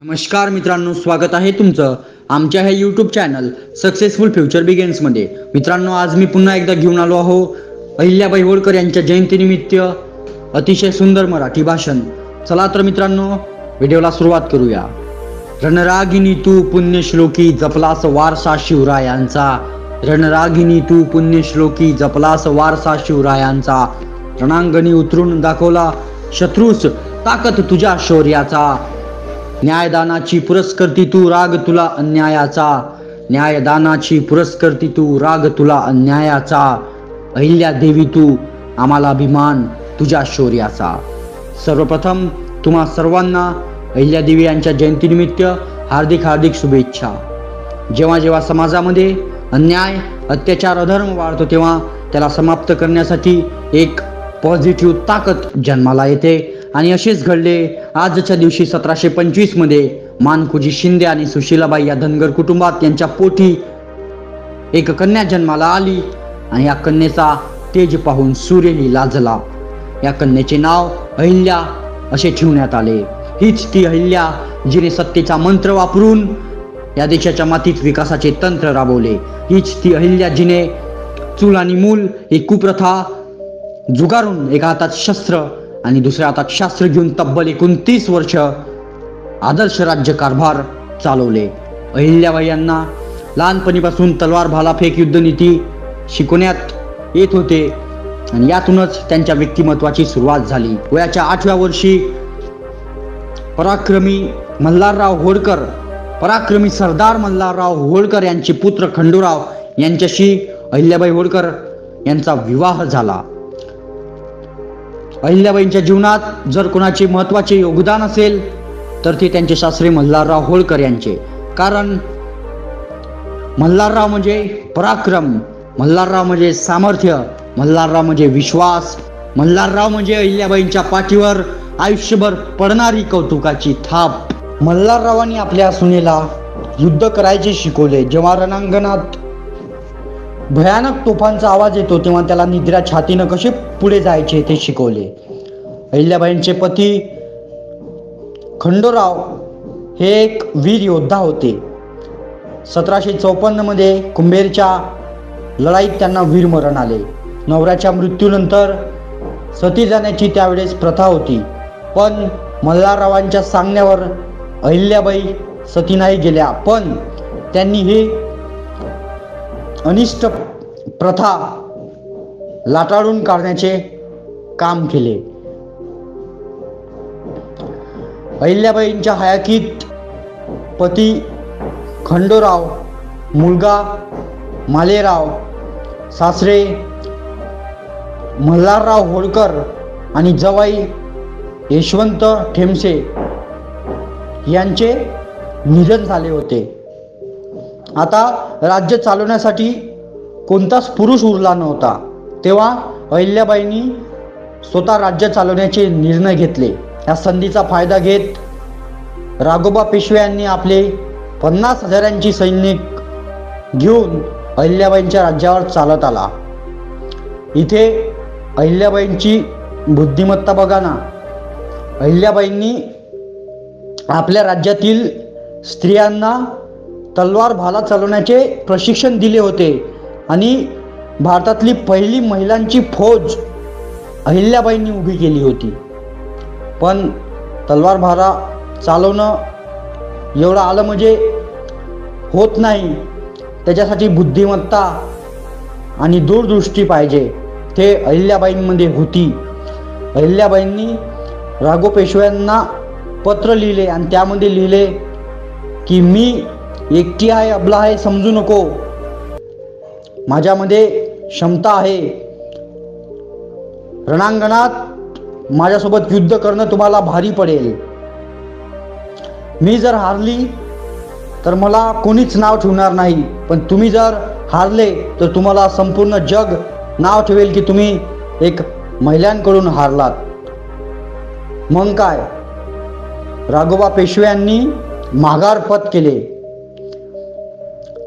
नमस्कार मित्रांनो, स्वागत आहे तुमचं आमच्या ह्या यूट्यूब चॅनल सक्सेसफुल फ्युचर बिगिन्समध्ये। मित्रांनो, आज मी पुन्हा एकदा घेऊन आलो आहो अहिल्याबाई होळकर यांच्या जयंतीनिमित्त अतिशय सुंदर मराठी भाषण। चला तर मित्रांनो, व्हिडिओला सुरुवात करूया। रणरागिनी तू पुण्यश्लोकी जपलास वारसा शिवरायांचा, रणरागिनी तू पुण्यश्लोकी जपलास वारसा शिवरायांचा, रणांगणी उतरून दाखवला शत्रूस ताकद तुझ्या शौर्याचा, न्यायदानाची पुरस्कर्ती तू राग तुला अन्यायाचा, न्यायदानाची पुरस्कर्ती तू राग तुला अन्यायाचा, अहिल्या देवी तू आम्हाला अभिमान तुझ्या शौर्याचा। सर्वप्रथम तुम्हा सर्वांना अहिल्यादेवी यांच्या जयंतीनिमित्त हार्दिक हार्दिक शुभेच्छा। जेव्हा जेव्हा समाजामध्ये अन्याय अत्याचार अधर्म वाढतो तेव्हा त्याला समाप्त करण्यासाठी एक पॉझिटिव्ह ताकद जन्माला येते आणि असेच घडले। आजच्या दिवशी 1725 मध्ये मानकुजी शिंदे आणि सुशीलाबाई या धनगर कुटुंबात यांच्या पोटी एक कन्या जन्माला आली आणि या कन्येचा तेज पाहून सूर्यही लाजला। या कन्येचे नाव अहिल्या असे ठेवण्यात आले। हीच ती अहिल्या जिने सत्तेचा मंत्र वापरून या देशाच्या मातीत विकासाचे तंत्र राबवले। हीच ती अहिल्या जिने चूल आणि मूल ही कुप्रथा जुगारून एका हातात शस्त्र आणि दुसऱ्या हातात शास्त्र घेऊन तब्बल 29 वर्ष आदर्श राज्य कारभार चालवले। अहिल्याबाई यांना लहानपणीपासून तलवार भालाफेक युद्धनीती शिकवण्यात येत होते आणि यातूनच त्यांच्या व्यक्तिमत्वाची सुरुवात झाली। वयाच्या 8व्या वर्षी पराक्रमी मल्हारराव होळकर, पराक्रमी सरदार मल्हारराव होळकर यांचे पुत्र खंडूराव यांच्याशी अहिल्याबाई होळकर यांचा विवाह झाला। अहिल्याबाईंच्या जीवनात जर कोणाचे महत्त्वाचे योगदान असेल तर ते त्यांचे सासरे मल्हारराव होळकर यांचे। कारण मल्हारराव म्हणजे पराक्रम, मल्हारराव म्हणजे सामर्थ्य, मल्हारराव म्हणजे विश्वास, मल्हारराव म्हणजे अहिल्याबाईंच्या पाठीवर आयुष्यभर पडणारी कौतुकाची थाप। मल्हाररावांनी आपल्या सुनेला युद्ध करायचे शिकवले। जेव्हा रणांगणात भयानक तोफांचा आवाज येतो तेव्हा त्याला निद्रा छातीनं कसे पुढे जायचे ते शिकवले। अहिल्याबाईंचे पती खंडूराव हे एक वीर योद्धा होते। 1754 मध्ये कुंभेरच्या लढाईत त्यांना वीरमरण आले। नवऱ्याच्या मृत्यूनंतर सती जाण्याची त्यावेळेस प्रथा होती, पण मल्हाररावांच्या सांगण्यावर अहिल्याबाई सती नाही गेल्या, पण त्यांनी ही अनिष्ट प्रथा लाटाळून काढण्याचे काम केले। अहिल्याबाईंच्या हयातीत पती खंडूराव, मुलगा मालेराव, सासरे मल्हारराव होळकर आणि जवाई यशवंत ठेमसे यांचे निधन झाले होते। आता राज्य चालवण्यासाठी कोणताच पुरुष उरला नव्हता। तेव्हा अहिल्याबाईंनी स्वतः राज्य चालवण्याचे निर्णय घेतले। या संधीचा फायदा घेत राघोबा पेशवे यांनी आपले 50,000 सैनिक घेऊन अहिल्याबाईंच्या राज्यावर चालत आला। इथे अहिल्याबाईंची बुद्धिमत्ता बघा ना। अहिल्याबाईंनी आपल्या राज्यातील स्त्रियांना तलवार भाला चालवण्याचे प्रशिक्षण दिले होते आणि भारतातली पहिली महिलांची फौज अहिल्याबाईंनी उभी केली होती। पण तलवार भाला चालवणं एवढं आलं म्हणजे होत नाही, त्याच्यासाठी बुद्धिमत्ता आणि दूरदृष्टी पाहिजे। ते अहिल्याबाईंमध्ये होती। अहिल्याबाईंनी राघो पेशव्यांना पत्र लिहिले आणि त्यामध्ये लिहिले की मी एकटी आहे, अबला आहे समजू नको, माझ्यामध्ये क्षमता आहे, रणांगणात माझ्यासोबत युद्ध करणं तुम्हाला भारी पडेल। मी जर हारली तर मला कोणीच नाव ठेवणार नाही, पण तुम्ही जर हारले तर तुम्हाला संपूर्ण जग नाव ठेवेल की तुम्ही एक महिलांकडून हारलात। मग काय, राघोबा पेशवे यांनी माघार पत केले।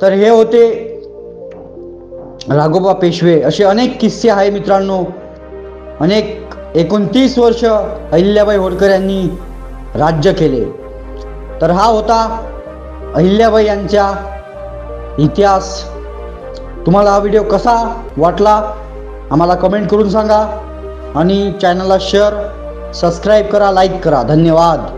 तर हे होते राघोबा पेशवे। असे अनेक किस्से आहे मित्रांनो। 29 वर्ष अहिल्याबाई होळकर यांनी राज्य केले। तर हा होता अहिल्याबाई यांचा इतिहास. तुम्हाला हा व्हिडिओ कसा वाटला आम्हाला कमेंट करून सांगा आणि चॅनलला शेअर सबस्क्राईब करा, लाईक करा. धन्यवाद.